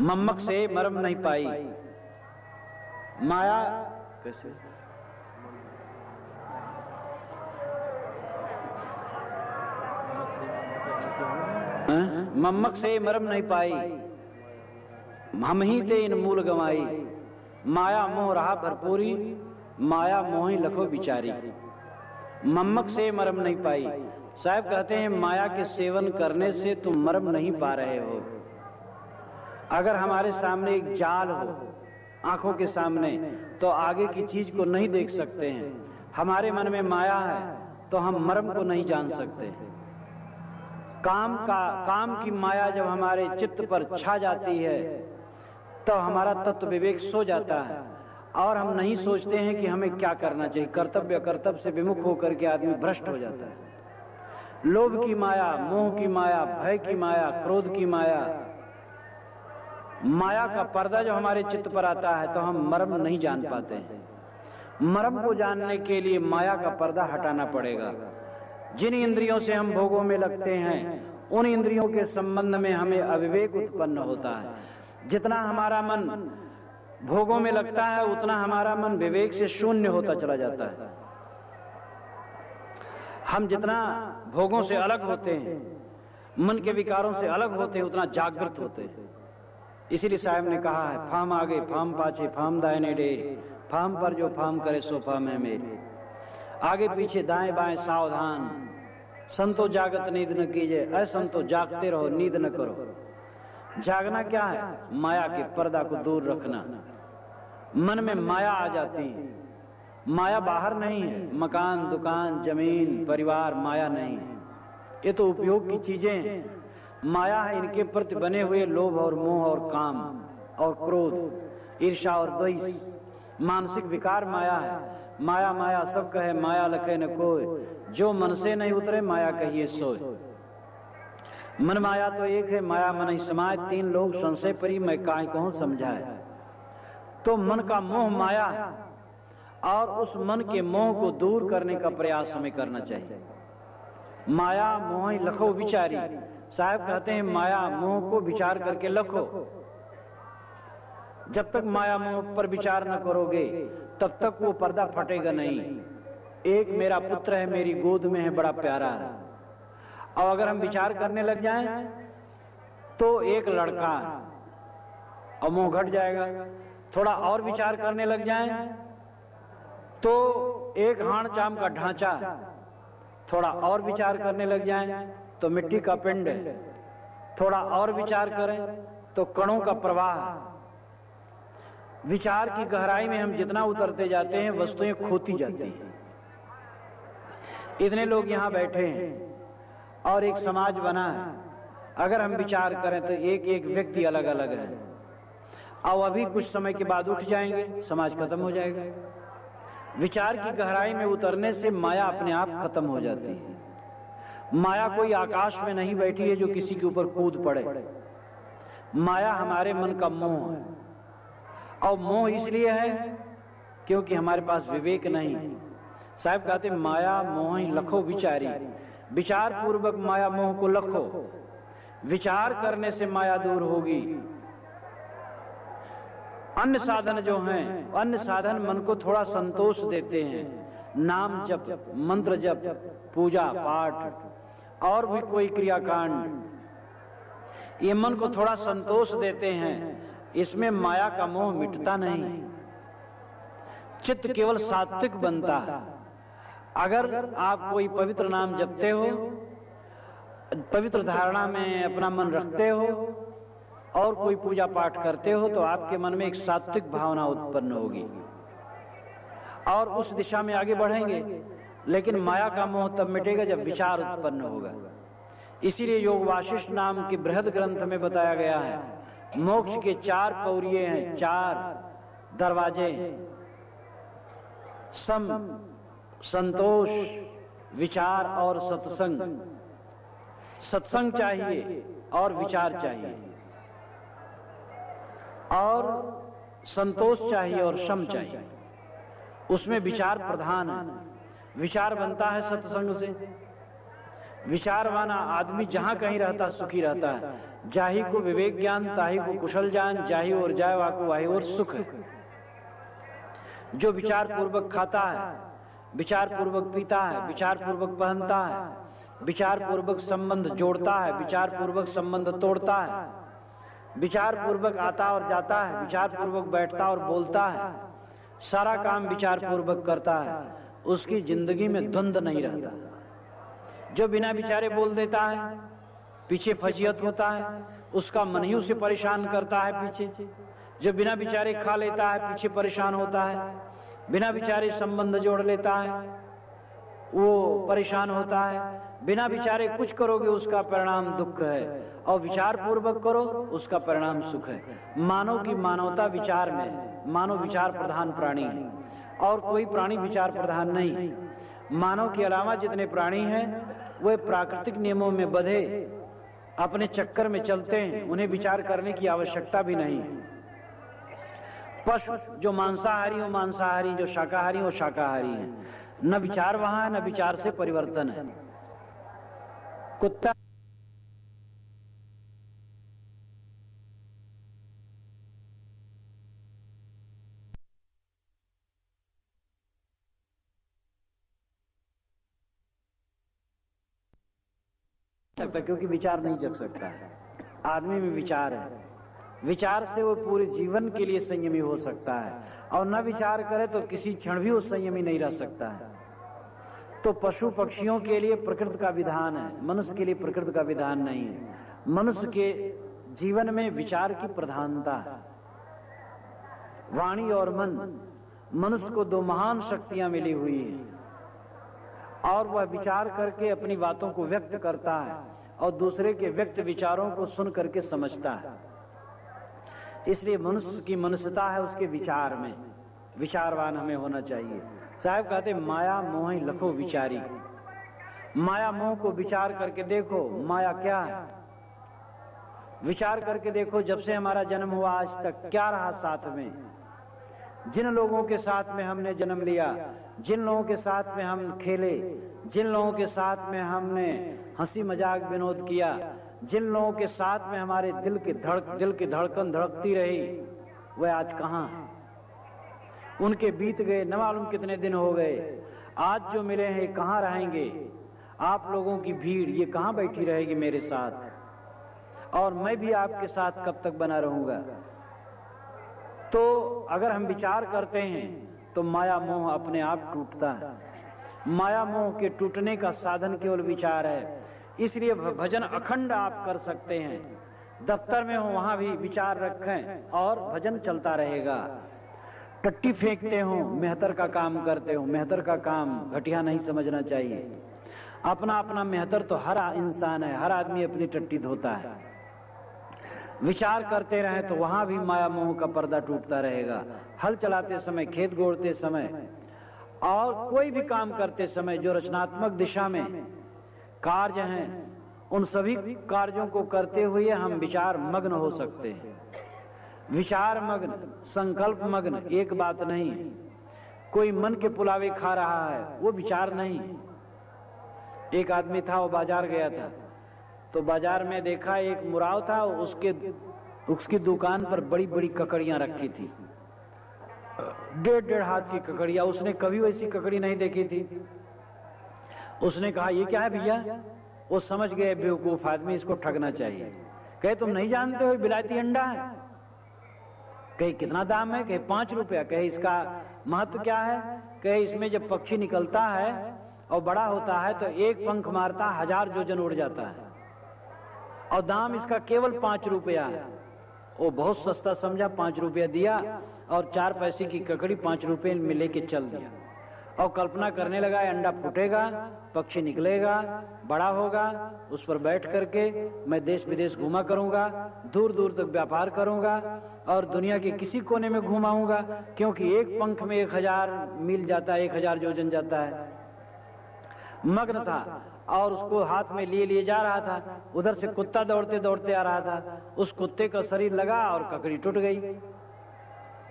मम्मक से मरम नहीं पाई। माया कैसे? मम्मक से मरम नहीं पाई, हम ही ते इन मूल गंवाई। माया मोह रहा भरपूरी, माया मोही लखो बिचारी। मम्मक से मरम नहीं पाई। साहब कहते हैं माया के सेवन करने से तुम मरम नहीं पा रहे हो। अगर हमारे सामने एक जाल हो आंखों के सामने, तो आगे की चीज को नहीं देख सकते हैं। हमारे मन में माया है तो हम मर्म को नहीं जान सकते। काम की माया जब हमारे चित्त पर छा जाती है तो हमारा तत्व विवेक सो जाता है और हम नहीं सोचते हैं कि हमें क्या करना चाहिए। कर्तव्य कर्तव्य से विमुख होकर के आदमी भ्रष्ट हो जाता है। लोभ की माया, मोह की माया, भय की माया, क्रोध की माया, माया का पर्दा जो हमारे चित्त पर आता है तो हम मर्म नहीं जान पाते हैं। मर्म को जानने के लिए माया का पर्दा हटाना पड़ेगा। जिन इंद्रियों से हम भोगों में लगते हैं उन इंद्रियों के संबंध में हमें अविवेक उत्पन्न होता है। जितना हमारा मन भोगों में लगता है उतना हमारा मन विवेक से शून्य होता चला जाता है। हम जितना भोगों से अलग होते हैं, मन के विकारों से अलग होते हैं, उतना जागृत होते हैं। इसीलिए साहब ने कहा है, फाम आगे फाम पाछे फाम दाहिने डेरे, फाम पर जो फाम करे सो फाम है मेरे। आगे पीछे दाएं बाएं सावधान, संतो जागत नींद न कीजिए, असंतो जागते रहो नींद न करो। जागना क्या है? माया के पर्दा को दूर रखना। मन में माया आ जाती है। माया बाहर नहीं है, मकान, दुकान, जमीन, परिवार माया नहीं है। ये तो उपयोग की चीजें हैं। माया है इनके प्रति बने हुए लोभ और मोह और काम और क्रोध, ईर्ष्या और द्वेष, मानसिक विकार माया है। माया माया सब कहे, माया लखे न कोय, जो मन से नहीं उतरे माया कहिए सोए। मन माया तो एक है, माया मन ही समाय, तीन लोग संशय परी, मैं काहे कहूं समझाए। तो मन का मोह माया है और उस मन के मोह को दूर करने का प्रयास हमें करना चाहिए। माया मोह ही लखो विचारी। साहब कहते हैं माया मोह को विचार करके लखो। जब तक माया मोह पर विचार न करोगे तब तक वो पर्दा फटेगा नहीं। एक मेरा पुत्र है, मेरी गोद में है, बड़ा प्यारा है, और अगर हम विचार करने लग जाएं तो एक लड़का है और मोह घट जाएगा। थोड़ा और विचार करने लग जाएं तो एक हाण चाम का ढांचा, थोड़ा और विचार करने लग जाएं तो मिट्टी का पिंड है, थोड़ा और विचार करें तो कणों का प्रवाह। विचार की गहराई में हम जितना उतरते जाते हैं वस्तुएं खोती जाती हैं। इतने लोग यहाँ बैठे हैं और एक समाज बना है। अगर हम विचार करें तो एक एक व्यक्ति अलग अलग है और अभी कुछ समय के बाद उठ जाएंगे, समाज खत्म हो जाएगा। विचार की गहराई में उतरने से माया अपने आप खत्म हो जाती है। माया कोई आकाश में नहीं बैठी है जो किसी के ऊपर कूद पड़े। माया हमारे मन का मोह है, और मोह इसलिए है क्योंकि हमारे पास विवेक नहीं। साहब कहते माया मोह ही लखो विचारी। विचार पूर्वक माया मोह को लखो। विचार करने से माया दूर होगी। अन्य साधन जो हैं, अन्य साधन मन को थोड़ा संतोष देते हैं। नाम जप, मंत्र जप, पूजा पाठ और भी कोई क्रियाकांड, ये मन को थोड़ा संतोष देते हैं। इसमें माया का मोह मिटता नहीं, चित्त केवल सात्विक बनता है। अगर आप कोई पवित्र नाम जपते हो, पवित्र धारणा में अपना मन रखते हो और कोई पूजा पाठ करते हो तो आपके मन में एक सात्विक भावना उत्पन्न होगी और उस दिशा में आगे बढ़ेंगे। लेकिन माया का मोह तब मिटेगा जब विचार उत्पन्न होगा। इसीलिए योग वाशिष्ठ नाम के बृहद ग्रंथ में बताया गया है, मोक्ष के 4 पौरिये हैं, 4 दरवाजे हैं। सम, संतोष, विचार और सत्संग। सत्संग चाहिए और विचार चाहिए और संतोष चाहिए और शम चाहिए। उसमें विचार प्रधान है। विचार बनता है सत्संग से। विचारवाना आदमी जहां कहीं रहता सुखी रहता है। जाहि को विवेक ज्ञान ताहि को कुशल जान, जाहि और जाय वाको वाहि और सुख है। जो विचार पूर्वक खाता है, विचार पूर्वक पीता है, विचार पूर्वक पहनता है, विचार पूर्वक संबंध जोड़ता है, विचार पूर्वक संबंध तोड़ता है, विचार पूर्वक आता और जाता है, विचार पूर्वक बैठता और बोलता है, सारा काम विचार पूर्वक करता है, उसकी जिंदगी में द्वंद्व नहीं रहता। जो बिना विचारे बोल देता है, पीछे फजीयत होता है, उसका मन ही उसे परेशान करता है पीछे। जो बिना विचारे खा लेता है, पीछे परेशान होता है, बिना विचारे संबंध जोड़ लेता है, वो परेशान होता है। बिना विचारे कुछ करोगे उसका परिणाम दुख है, और विचार पूर्वक करो उसका परिणाम सुख है। मानव की मानवता विचार में, मानव विचार प्रधान प्राणी है और कोई प्राणी विचार प्रधान नहीं। मानव के अलावा जितने प्राणी हैं वे प्राकृतिक नियमों में बंधे अपने चक्कर में चलते हैं, उन्हें विचार करने की आवश्यकता भी नहीं। पशु जो मांसाहारी हो मांसाहारी, जो शाकाहारी हो शाकाहारी है, न विचार वहां है, न विचार से परिवर्तन है। कुत्ता सकता क्योंकि विचार नहीं जग सकता है। आदमी में विचार है, विचार से वो पूरे जीवन के लिए संयमी हो सकता है, और न विचार करे तो किसी क्षण भी वो संयमी नहीं रह सकता है। तो पशु पक्षियों के लिए प्रकृति का विधान है, मनुष्य के लिए प्रकृति का विधान नहीं है। मनुष्य के जीवन में विचार की प्रधानता है। वाणी और मन, मनुष्य को दो महान शक्तियां मिली हुई हैं, और वह विचार करके अपनी बातों को व्यक्त करता है और दूसरे के व्यक्त विचारों को सुन करके समझता है। इसलिए मनुष्य की मनुष्यता है उसके विचार में। विचारवान हमें होना चाहिए। साहब कहते माया मोह लखो विचारी। माया मोह को विचार करके देखो, माया क्या है, विचार करके देखो। जब से हमारा जन्म हुआ आज तक क्या रहा साथ में, जिन लोगों के साथ में हमने जन्म लिया, जिन लोगों के साथ में हम खेले, जिन लोगों के साथ में हमने हंसी मजाक विनोद किया, जिन लोगों के साथ में हमारे दिल की धड़कन धड़कती रही, वह आज कहां है? उनके बीत गए न मालूम कितने दिन हो गए। आज जो मिले हैं कहां रहेंगे? आप लोगों की भीड़ ये कहां बैठी रहेगी मेरे साथ, और मैं भी आपके साथ कब तक बना रहूंगा? तो अगर हम विचार करते हैं तो माया मोह अपने आप टूटता है। माया मोह के टूटने का साधन केवल विचार है। इसलिए भजन अखंड आप कर सकते हैं। दफ्तर में हो वहां भी विचार रखें और भजन चलता रहेगा। टट्टी फेंकते हो, मेहतर का काम करते हो, मेहतर का काम घटिया नहीं समझना चाहिए। अपना अपना मेहतर तो हर इंसान है, हर आदमी अपनी टट्टी धोता है। विचार करते रहे तो वहां भी माया मोह का पर्दा टूटता रहेगा। हल चलाते समय, खेत गोड़ते समय और कोई भी काम करते समय जो रचनात्मक दिशा में कार्य हैं, उन सभी कार्यों को करते हुए हम विचार मग्न हो सकते हैं। विचार मग्न, संकल्प मग्न एक बात नहीं। कोई मन के पुलावे खा रहा है वो विचार नहीं। एक आदमी था, वो बाजार गया था, तो बाजार में देखा एक मुराव था, उसकी दुकान पर बड़ी बड़ी ककड़ियां रखी थी, 1.5 हाथ की ककड़ियां। उसने कभी वैसी ककड़ी नहीं देखी थी। उसने कहा ये क्या है भैया? वो समझ गए बेवकूफ आदमी, इसको ठगना चाहिए। कहे तुम नहीं जानते हो बिलायती अंडा है? कहे कितना दाम है? कहे 5 रुपया। कहे इसका महत्व क्या है? कहे इसमें जब पक्षी निकलता है और बड़ा होता है तो एक पंख मारता 1000 जोजन उड़ जाता है, और दाम इसका केवल 5 रुपया है। वो बहुत सस्ता समझा, 5 रुपया दिया और 4 पैसे की ककड़ी 5 रुपये में लेके चल दिया। और कल्पना करने लगा अंडा फूटेगा, पक्षी निकलेगा, बड़ा होगा, उस पर बैठ करके मैं देश विदेश घूमा करूंगा, दूर दूर तक व्यापार करूंगा और दुनिया के किसी कोने में घुमाऊंगा, क्योंकि एक पंख में 1000 मील जाता है, 1000 योजन जाता है। मग्न था और उसको हाथ में लिए जा रहा था। उधर से कुत्ता दौड़ते दौड़ते आ रहा था। उस कुत्ते का शरीर लगा और ककड़ी टूट गई।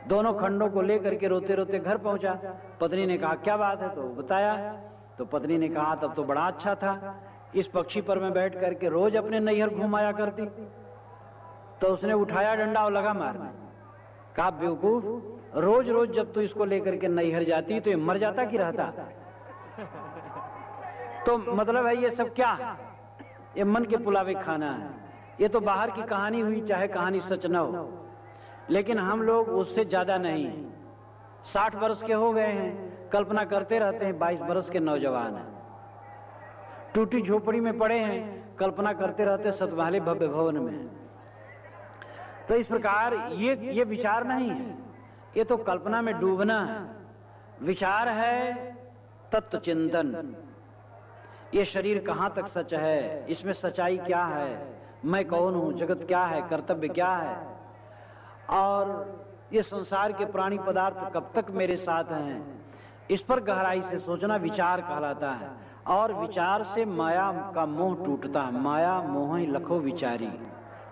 दोनों खंडों को लेकर के रोते रोते घर पहुंचा। पत्नी ने कहा क्या बात है? तो बताया। तो पत्नी ने कहा तब तो बड़ा अच्छा था, इस पक्षी पर मैं बैठ करके रोज अपने नैहर घुमाया करती। तो उसने उठाया डंडा और लगा मारने। कहा बेवकूफ, रोज रोज जब तू इसको लेकर के नैहर जाती तो ये मर जाता कि रहता? तो मतलब है ये सब क्या? ये मन के पुलावे खाना है। ये तो बाहर की कहानी हुई, चाहे कहानी सच न हो, लेकिन हम लोग उससे ज्यादा नहीं। 60 वर्ष के हो गए हैं, कल्पना करते रहते हैं 22 वर्ष के नौजवान हैं। टूटी झोपड़ी में पड़े हैं, कल्पना करते रहते सतवाले भव्य भवन में। तो इस प्रकार ये विचार नहीं है, ये तो कल्पना में डूबना है। विचार है तत्व चिंतन। ये शरीर कहां तक सच है, इसमें सच्चाई क्या है, मैं कौन हूं, जगत क्या है, कर्तव्य क्या है, और ये संसार के प्राणी पदार्थ कब तक मेरे साथ हैं, इस पर गहराई से सोचना विचार कहलाता है। और विचार से माया का मोह टूटता है। माया मोह ही लखो विचारी।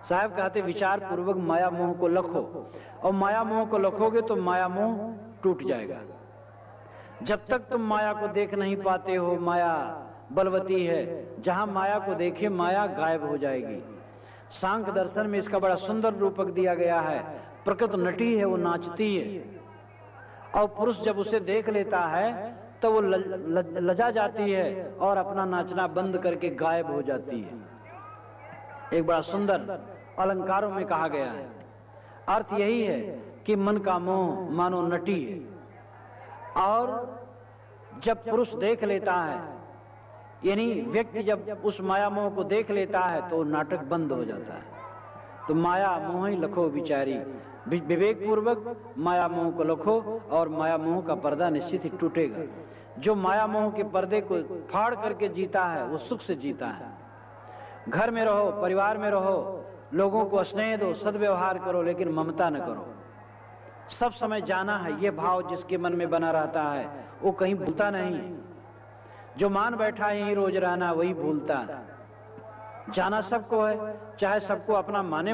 साहब कहते विचार पूर्वक माया मोह को लखो, और माया मोह को लखोगे तो माया मोह टूट जाएगा। जब तक तुम माया को देख नहीं पाते हो, माया बलवती है। जहां माया को देखे माया गायब हो जाएगी। सांख्य दर्शन में इसका बड़ा सुंदर रूपक दिया गया है। प्रकृत नटी है, वो नाचती है, और पुरुष जब उसे देख लेता है तो वो लजा जाती है और अपना नाचना बंद करके गायब हो जाती है। एक बड़ा सुंदर अलंकारों में कहा गया है। अर्थ यही है कि मन का मोह मानो नटी है, और जब पुरुष देख लेता है, यानी व्यक्ति जब उस माया मोह को देख लेता है तो नाटक बंद हो जाता है। तो माया मोह ही लखो विचारी। विवेक पूर्वक माया मोह को लखो और माया मोह का पर्दा निश्चित ही टूटेगा। जो माया मोह के पर्दे को फाड़ करके जीता है वो सुख से जीता है। घर में रहो, परिवार में रहो, लोगों को स्नेह दो, सद्व्यवहार करो, लेकिन ममता न करो। सब समय जाना है, ये भाव जिसके मन में बना रहता है वो कहीं भूलता नहीं। जो मान बैठा है यही रोज रहना, वही भूलता है। जाना सबको है, चाहे सबको अपना माने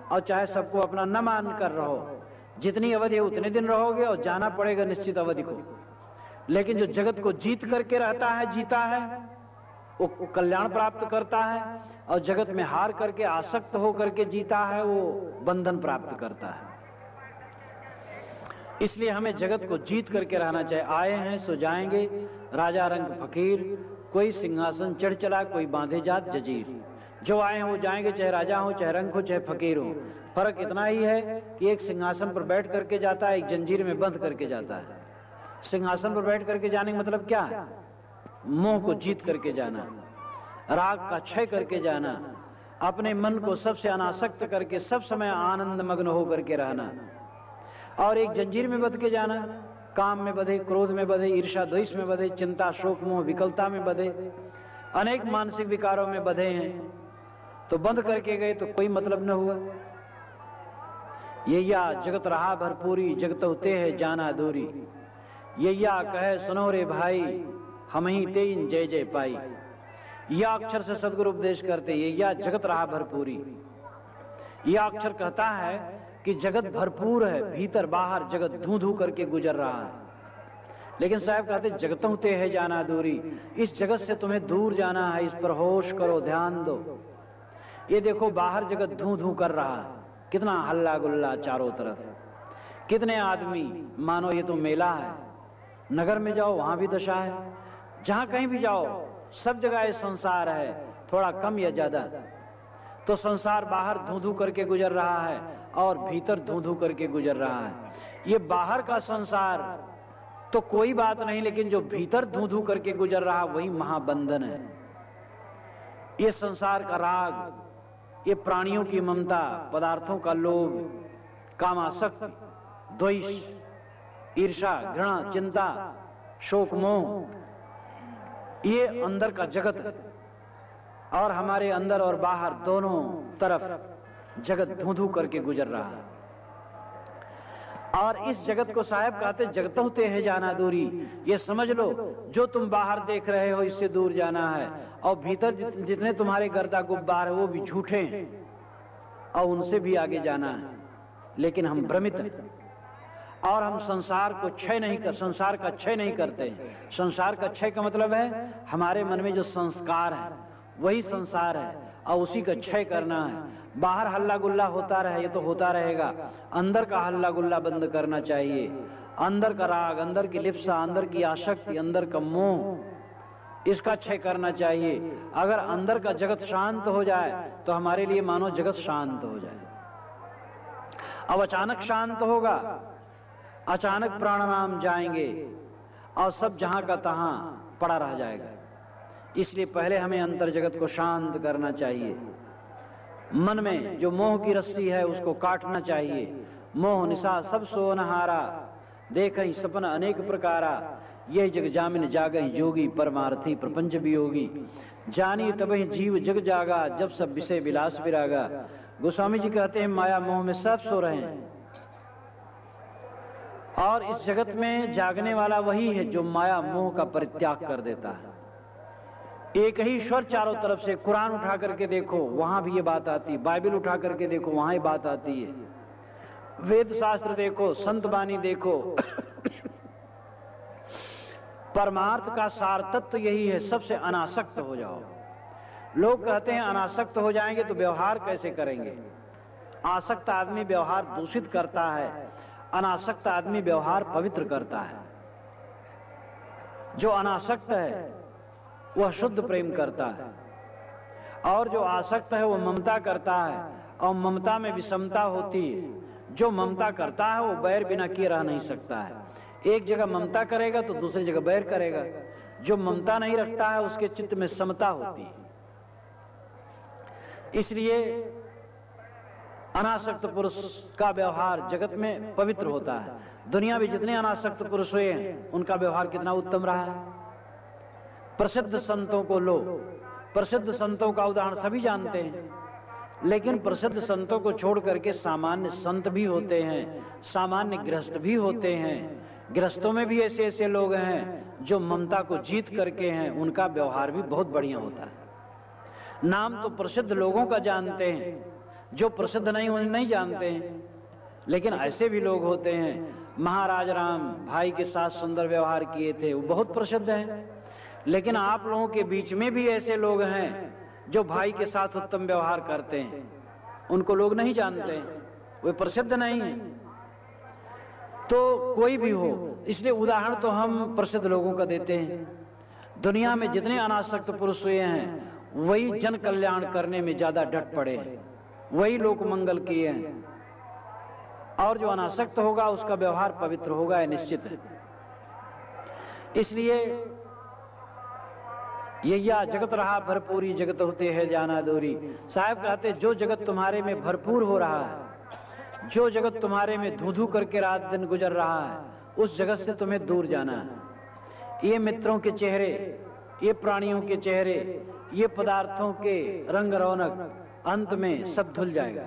और चाहे सबको अपना न मान कर रहो। जितनी अवधि है उतने दिन रहोगे और जाना पड़ेगा निश्चित अवधि को। लेकिन जो जगत को जीत करके रहता है, जीता है, वो कल्याण प्राप्त करता है, और जगत में हार करके आसक्त होकर के जीता है, वो बंधन प्राप्त करता है। इसलिए हमें जगत को जीत करके रहना चाहिए। आए हैं सो जाएंगे, राजा रंग फकीर, कोई सिंहासन चढ़ चला, कोई बांधे जात जजीर। जो आए हैं वो जाएंगे, चाहे राजा हो, चाहे रंग हो, चाहे फकीर हो। फर्क इतना ही है कि एक सिंहासन पर बैठ करके जाता है, एक जंजीर में बंध करके जाता है। सिंहासन पर बैठ करके जाने का मतलब क्या है? मोह को जीत करके जाना, राग का क्षय करके जाना, अपने मन को सबसे अनासक्त करके सब समय आनंद मग्न होकर के रहना। और एक जंजीर में बंध के जाना, काम में बंधे, क्रोध में बंधे, ईर्ष्या द्वेष में बंधे, चिंता शोक मोह विकलता में बंधे, अनेक मानसिक विकारों में बंधे हैं। तो बंद करके गए तो कोई मतलब न हुआ। ये या जगत रहा भरपूरी, जगत होते है जाना दूरी। ये या कहे सुनो रे भाई, हम ही तेन जय जय पाई। यह अक्षर से सदगुरु उपदेश करते, ये या जगत रहा भरपूरी। यह अक्षर कहता है कि जगत भरपूर है, भीतर बाहर जगत धू धू करके गुजर रहा है। लेकिन साहब कहते जगत होते है जाना दूरी। इस जगत से तुम्हें दूर जाना है, इस पर होश करो, ध्यान दो। ये देखो बाहर जगत धू धू कर रहा है, कितना हल्ला गुल्ला चारों तरफ, कितने आदमी, मानो ये तो मेला है। नगर में जाओ वहां भी दशा है, जहां कहीं भी जाओ सब जगह ये संसार है, थोड़ा कम या ज्यादा। तो संसार बाहर धू धू करके गुजर रहा है और भीतर धू धू करके गुजर रहा है। ये बाहर का संसार तो कोई बात नहीं, लेकिन जो भीतर धू धू करके गुजर रहा वही महाबंधन है। ये संसार का राग, ये प्राणियों की ममता, पदार्थों का लोभ, कामासक्ति, द्वेष, ईर्ष्या, घृणा, चिंता, शोक, मोह, ये अंदर का जगत है। और हमारे अंदर और बाहर दोनों तरफ जगत धू धू करके गुजर रहा है। और इस जगत को साहब कहते जगत होते हैं जाना दूरी। ये समझ लो, जो तुम बाहर देख रहे हो इससे दूर जाना है, और भीतर जितने तुम्हारे गर्दा गुब्बार है वो भी झूठे हैं और उनसे भी आगे जाना है। लेकिन हम भ्रमित हैं और हम संसार को क्षय नहीं कर, संसार का क्षय नहीं करते। संसार का क्षय का मतलब है हमारे मन में जो संस्कार है वही संसार है और उसी का क्षय करना है। बाहर हल्ला गुल्ला होता रहे, ये तो होता रहेगा, अंदर का हल्ला गुल्ला बंद करना चाहिए। अंदर का राग, अंदर की लिप्सा, अंदर की आसक्ति, अंदर का मोह, इसका क्षय करना चाहिए। अगर अंदर का जगत शांत हो जाए तो हमारे लिए मानो जगत शांत हो जाए। अब अचानक शांत होगा, अचानक प्राणायाम जाएंगे और सब जहां का तहां पड़ा रह जाएगा। इसलिए पहले हमें अंतर जगत को शांत करना चाहिए। मन में जो मोह की रस्सी है उसको काटना चाहिए। मोह निशा सब सोनहारा, देखई सपन अनेक प्रकारा, यही जग जामिन जागई जोगी, परमार्थी प्रपंच वियोगी, जानी तबहि जीव जग जागा, जब सब विषय विलास विरागा। गोस्वामी जी कहते हैं माया मोह में सब सो रहे हैं, और इस जगत में जागने वाला वही है जो माया मोह का परित्याग कर देता है। एक ही स्वर चारों तरफ से, कुरान उठा करके देखो वहां भी ये बात आती है, बाइबल उठा करके देखो वहां ये बात आती है, वेद शास्त्र देखो, संत बानी देखो। परमार्थ का सार तत्व यही है, सबसे अनासक्त हो जाओ। लोग कहते हैं अनासक्त हो जाएंगे तो व्यवहार कैसे करेंगे। आसक्त आदमी व्यवहार दूषित करता है, अनासक्त आदमी व्यवहार पवित्र करता है। जो अनासक्त है वह शुद्ध प्रेम करता है, और जो आसक्त है वह ममता करता है, और ममता में विषमता होती है। जो ममता करता है वो बैर बिना किए रह नहीं सकता है। एक जगह ममता करेगा तो दूसरी जगह बैर करेगा। जो ममता नहीं रखता है उसके चित्त में समता होती है। इसलिए अनासक्त पुरुष का व्यवहार जगत में पवित्र होता है। दुनिया में जितने अनासक्त पुरुष हुए हैं उनका व्यवहार कितना उत्तम रहा है। प्रसिद्ध संतों को लो, प्रसिद्ध संतों का उदाहरण सभी जानते हैं, लेकिन प्रसिद्ध संतों को छोड़ करके सामान्य संत भी होते हैं, सामान्य गृहस्थ भी होते हैं। गृहस्थों में भी ऐसे ऐसे लोग हैं जो ममता को जीत करके हैं, उनका व्यवहार भी बहुत बढ़िया होता है। नाम तो प्रसिद्ध लोगों का जानते हैं, जो प्रसिद्ध नहीं उन्हें नहीं जानते हैं, लेकिन ऐसे भी लोग होते हैं। महाराज राम भाई के साथ सुंदर व्यवहार किए थे, वो बहुत प्रसिद्ध हैं। लेकिन आप लोगों के बीच में भी ऐसे लोग हैं जो भाई के साथ उत्तम व्यवहार करते हैं, उनको लोग नहीं जानते, वे प्रसिद्ध नहीं है। तो कोई भी हो, इसलिए उदाहरण तो हम प्रसिद्ध लोगों का देते हैं। दुनिया में जितने अनासक्त पुरुष हुए हैं वही जन कल्याण करने में ज्यादा डट पड़े हैं, वही लोक मंगल किए हैं। और जो अनासक्त होगा उसका व्यवहार पवित्र होगा, यह निश्चित है। इसलिए यैया जगत रहा भरपूरी, जगत होते है जाना दूरी। साहब कहते जो जगत तुम्हारे में भरपूर हो रहा है, जो जगत तुम्हारे में धू धू करके रात दिन गुजर रहा है, उस जगत से तुम्हें दूर जाना है। ये मित्रों के चेहरे, ये प्राणियों के चेहरे, ये पदार्थों के रंग रौनक अंत में सब धुल जाएगा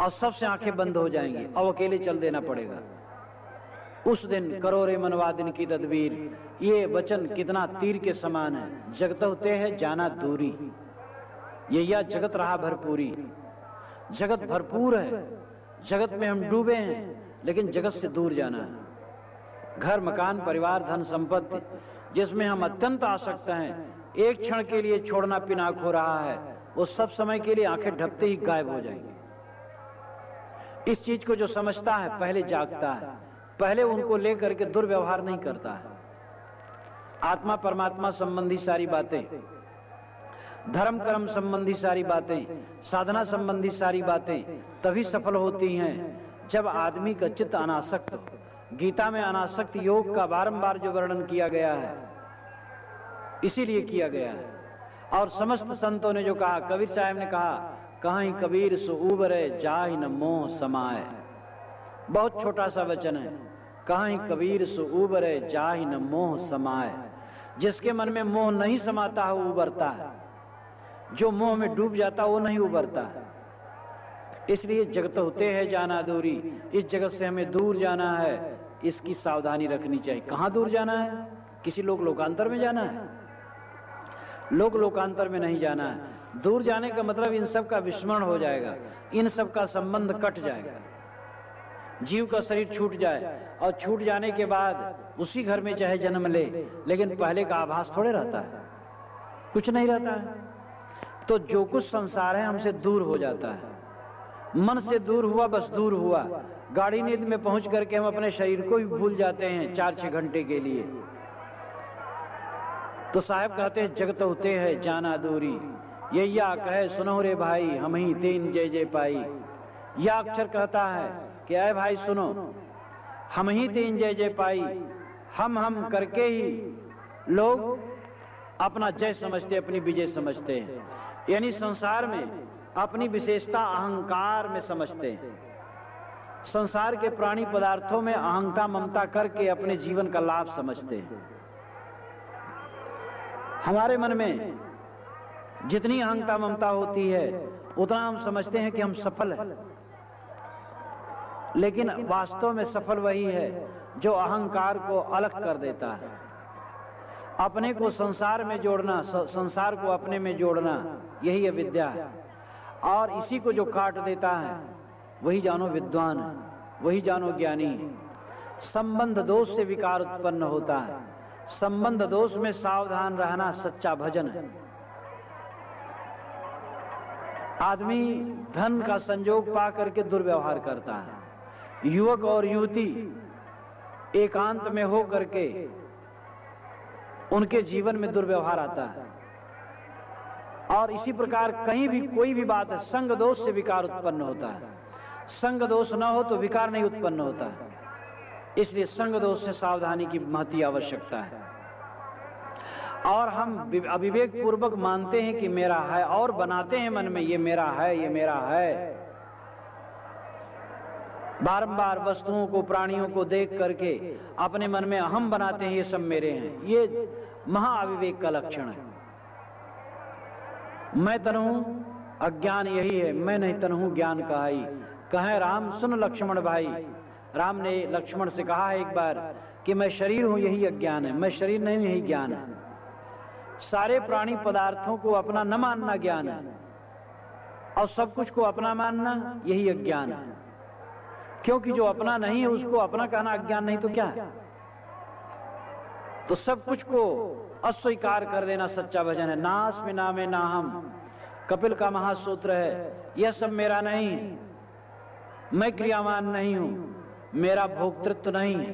और सबसे आंखें बंद हो जाएंगी और अकेले चल देना पड़ेगा। उस दिन करो रे मनवादिन की तदबीर, ये वचन कितना तीर के समान है। जगत होते हैं जाना दूरी, ये या जगत रहा भरपूरी। जगत भरपूर है, जगत में हम डूबे हैं, लेकिन जगत से दूर जाना है। घर मकान परिवार धन संपत्ति जिसमें हम अत्यंत आसक्त हैं, एक क्षण के लिए छोड़ना पिनाक हो रहा है, वो सब समय के लिए आंखें ढकते ही गायब हो जाएंगे। इस चीज को जो समझता है पहले जागता है, पहले उनको लेकर के दुर्व्यवहार नहीं करता है। आत्मा परमात्मा संबंधी सारी बातें, धर्म कर्म संबंधी सारी बातें, साधना संबंधी सारी बातें तभी सफल होती हैं जब आदमी का चित्त अनासक्त हो। गीता में अनासक्त योग का बारंबार जो वर्णन किया गया है इसीलिए किया गया है। और समस्त संतों ने जो कहा, कबीर साहब ने कहा, कहीं कबीर सो उबरे जाहि न मोह समाए। बहुत छोटा सा वचन है, कहीं कबीर सो उबरे जाहि न मोह समाए। जिसके मन में मोह नहीं समाता है वो उबरता है, जो मोह में डूब जाता वो नहीं उबरता है। इसलिए जगत होते हैं जाना दूरी, इस जगत से हमें दूर जाना है, इसकी सावधानी रखनी चाहिए। कहाँ दूर जाना है? किसी लोकांतर में जाना है? लोकांतर में नहीं जाना है। दूर जाने का मतलब इन सब का विस्मरण हो जाएगा, इन सब का संबंध कट जाएगा। जीव का शरीर छूट जाए और छूट जाने के बाद उसी घर में चाहे जन्म ले, लेकिन पहले का आभास थोड़े रहता है, कुछ नहीं रहता है। तो जो कुछ संसार है हमसे दूर हो जाता है। मन से दूर हुआ, बस दूर हुआ। गाड़ी नींद में पहुंच करके हम अपने शरीर को भी भूल जाते हैं 4-6 घंटे के लिए। तो साहब कहते हैं जगत होते है जाना दूरी, यैया कहे सुनो रे भाई, हम ही तीन जय जय पाई। यह अक्षर कहता है कि अय भाई सुनो, हम ही तीन जय जय पाई। हम करके ही लोग अपना जय समझते, अपनी विजय समझते हैं। यानी संसार में अपनी विशेषता अहंकार में समझते हैं। संसार के प्राणी पदार्थों में अहंकार ममता करके अपने जीवन का लाभ समझते हैं। हमारे मन में जितनी अहंकार ममता होती है उतना हम समझते हैं कि हम सफल हैं, लेकिन वास्तव में सफल वही है जो अहंकार को अलग कर देता है। अपने को संसार में जोड़ना, संसार को अपने में जोड़ना, यही अविद्या है। और इसी को जो काट देता है वही जानो विद्वान है, वही जानो ज्ञानी है। संबंध दोष से विकार उत्पन्न होता है। संबंध दोष में सावधान रहना सच्चा भजन है। आदमी धन का संजोग पा करके दुर्व्यवहार करता है। युवक और युवती एकांत में हो करके उनके जीवन में दुर्व्यवहार आता है। और इसी प्रकार कहीं भी कोई भी बात है, संग दोष से विकार उत्पन्न होता है। संग दोष न हो तो विकार नहीं उत्पन्न होता है। इसलिए संग दोष से सावधानी की महती आवश्यकता है। और हम अविवेक पूर्वक मानते हैं कि मेरा है और बनाते हैं मन में ये मेरा है, ये मेरा है। बारंबार वस्तुओं को, प्राणियों को देख करके अपने मन में अहम बनाते हैं, ये सब मेरे हैं। ये महाअविवेक का लक्षण है। मैं तनहूं अज्ञान यही है, मैं नहीं तनहूं ज्ञान कहाई। कहे राम सुन लक्ष्मण भाई। राम ने लक्ष्मण से कहा है एक बार कि मैं शरीर हूं, यही अज्ञान है। मैं शरीर नहीं हूं, यही ज्ञान है। सारे प्राणी पदार्थों को अपना न मानना ज्ञान है, और सब कुछ को अपना मानना यही अज्ञान है। क्योंकि जो अपना नहीं है उसको अपना कहना अज्ञान नहीं तो क्या है। तो सब कुछ को अस्वीकार कर देना सच्चा भजन है। नास्मि नामे नाहम, कपिल का महासूत्र है। यह सब मेरा नहीं है, मैं क्रियावान नहीं हूं, मेरा भोक्तृत्व नहीं है,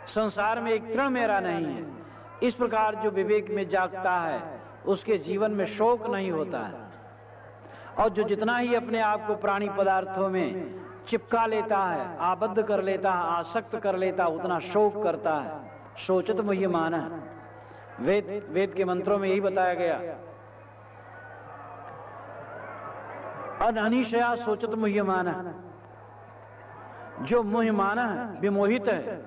संसार में एक क्षण मेरा नहीं है। इस प्रकार जो विवेक में जागता है उसके जीवन में शोक नहीं होता है। और जो जितना ही अपने आप को प्राणी पदार्थों में चिपका लेता है, आबद्ध कर लेता है, आसक्त कर लेता है, उतना शोक करता है। शोचत मुह्यमान है। वेद के मंत्रों में यही बताया गया, अनिशया शोचत मुह्यमान है। जो मुह्यमान है, विमोहित है,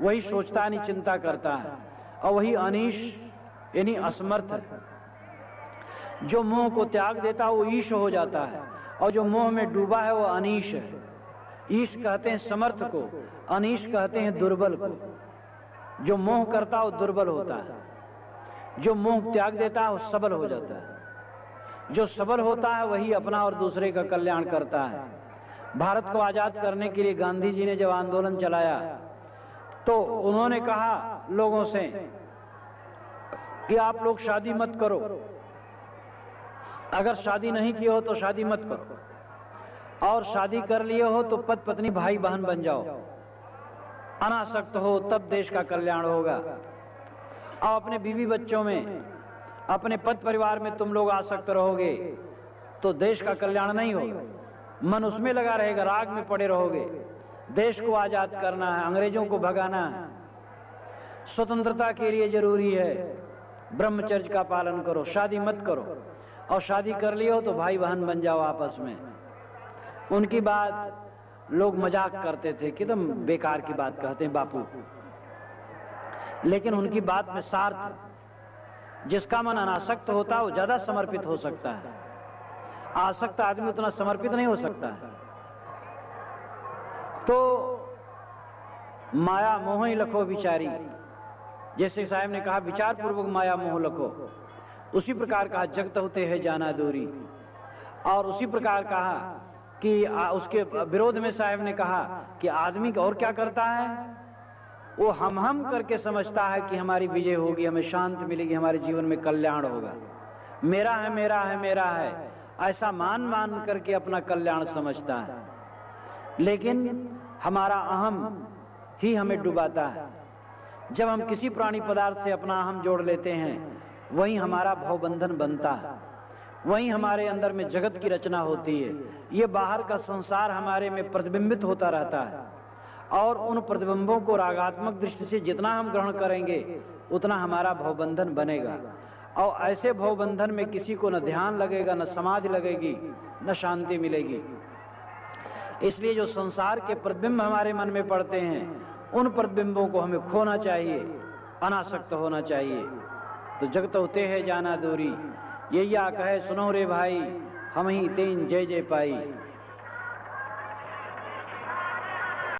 वही सोचता नहीं, चिंता करता है। और वही अनीश यानी असमर्थ है। जो मोह को त्याग देता है वो ईश हो जाता है, और जो मोह में डूबा है वो अनीश है। ईश कहते हैं समर्थ को, अनीश कहते हैं दुर्बल को। जो मोह करता है वो दुर्बल होता है, जो मोह त्याग देता है वो सबल हो जाता है। जो सबल होता है वही अपना और दूसरे का कल्याण करता है। भारत को आजाद करने के लिए गांधी जी ने जब आंदोलन चलाया तो उन्होंने कहा लोगों से कि आप लोग शादी मत करो, अगर शादी नहीं की हो तो शादी मत करो, और शादी कर लिए हो तो पति पत्नी भाई बहन बन जाओ, अनासक्त हो, तब देश का कल्याण होगा। और अपने बीवी बच्चों में, अपने पति परिवार में तुम लोग आसक्त रहोगे तो देश का कल्याण नहीं होगा। मन उसमें लगा रहेगा, राग में पड़े रहोगे। देश को आजाद करना है, अंग्रेजों को भगाना है, स्वतंत्रता के लिए जरूरी है ब्रह्मचर्य का पालन करो, शादी मत करो। और शादी कर लियो हो तो भाई बहन बन जाओ आपस में। उनकी बात लोग मजाक करते थे कि तुम बेकार की बात कहते हैं बापू, लेकिन उनकी बात में सार था। जिसका मन अनासक्त होता है वो ज्यादा समर्पित हो सकता है, आसक्त आदमी उतना समर्पित नहीं हो सकता है। तो माया मोह ही लखो विचारी, जैसे साहब ने कहा विचार पूर्वक माया मोह लखो, उसी प्रकार कहा जगत होते है जाना दूरी। और उसी प्रकार कहा कि उसके विरोध में साहब ने कहा कि आदमी और क्या करता है, वो हम करके समझता है कि हमारी विजय होगी, हमें शांति मिलेगी, हमारे जीवन में कल्याण होगा। मेरा है मेरा है मेरा है, ऐसा मान मान करके अपना कल्याण समझता है। लेकिन हमारा अहम ही हमें डुबाता है। जब हम किसी प्राणी पदार्थ से अपना अहम जोड़ लेते हैं, वहीं हमारा भवबंधन बनता है, वहीं हमारे अंदर में जगत की रचना होती है। ये बाहर का संसार हमारे में प्रतिबिंबित होता रहता है, और उन प्रतिबिंबों को रागात्मक दृष्टि से जितना हम ग्रहण करेंगे उतना हमारा भवबंधन बनेगा। और ऐसे भवबंधन में किसी को न ध्यान लगेगा, न समाधि लगेगी, न शांति मिलेगी। इसलिए जो संसार के प्रतिबिंब हमारे मन में पड़ते हैं, उन प्रतिबिंबों को हमें खोना चाहिए, अनासक्त होना चाहिए। तो जगत होते है जाना दूरी, ये या कहे सुनो रे भाई, हम ही तेन जय जय पाई।